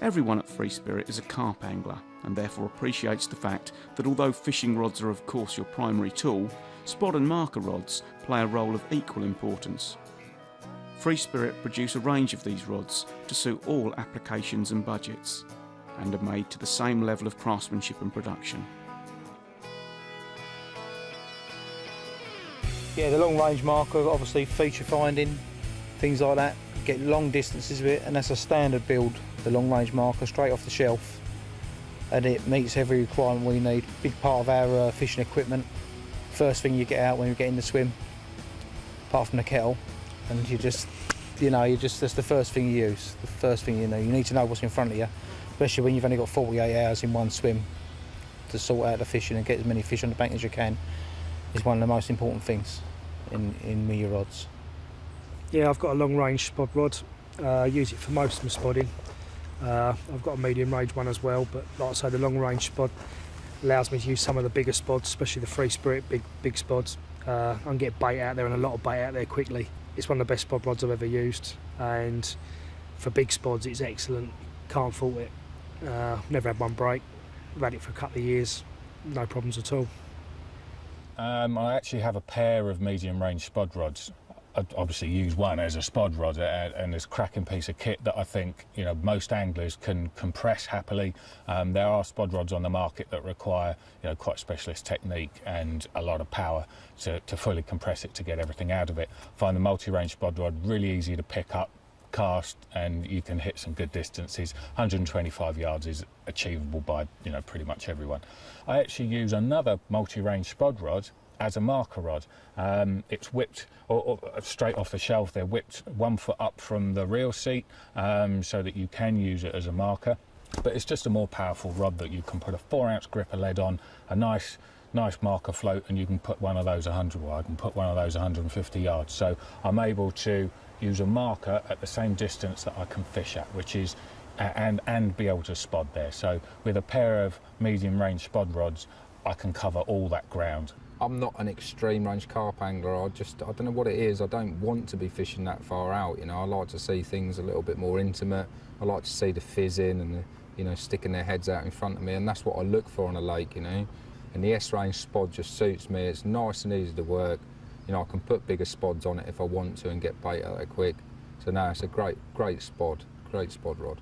Everyone at Free Spirit is a carp angler and therefore appreciates the fact that although fishing rods are of course your primary tool, spod and marker rods play a role of equal importance. Free Spirit produce a range of these rods to suit all applications and budgets, and are made to the same level of craftsmanship and production. Yeah, the long range marker, obviously feature finding, things like that, get long distances with it, and that's a standard build, the long range marker, straight off the shelf, and it meets every requirement we need. Big part of our fishing equipment. First thing you get out when you get in the swim, apart from the kettle, and that's the first thing you use, the first thing you know. You need to know what's in front of you, especially when you've only got 48 hours in one swim to sort out the fishing and get as many fish on the bank as you can. Is one of the most important things in your rods. Yeah, I've got a long range spod rod. I use it for most of my spodding. I've got a medium range one as well, but like I say, the long range spod allows me to use some of the bigger spods, especially the Free Spirit big spods. I can get bait out there and a lot of bait out there quickly. It's one of the best spod rods I've ever used, and for big spods it's excellent. Can't fault it. Never had one break. I've had it for a couple of years, no problems at all. I actually have a pair of medium range spod rods. I obviously use one as a spod rod, and it's a cracking piece of kit that I think most anglers can compress happily. There are spod rods on the market that require quite specialist technique and a lot of power to fully compress it to get everything out of it. I find the multi-range spod rod really easy to pick up, cast, and you can hit some good distances. 125 yards is achievable by pretty much everyone. I actually use another multi-range spod rod as a marker rod. It's whipped or straight off the shelf. They're whipped 1 foot up from the reel seat so that you can use it as a marker, but it's just a more powerful rod that you can put a 4-ounce gripper lead on, a nice marker float, and you can put one of those 100, well, I can put one of those 150 yards. So I'm able to use a marker at the same distance that I can fish at, which is and be able to spod there. So with a pair of medium range spod rods, I can cover all that ground. I'm not an extreme range carp angler. I don't know what it is. I don't want to be fishing that far out. I like to see things a little bit more intimate. I like to see the fizzing and sticking their heads out in front of me, and that's what I look for on a lake. And the S-range spod just suits me. It's nice and easy to work. I can put bigger spods on it if I want to and get bait out there quick. So no, it's a great spod rod.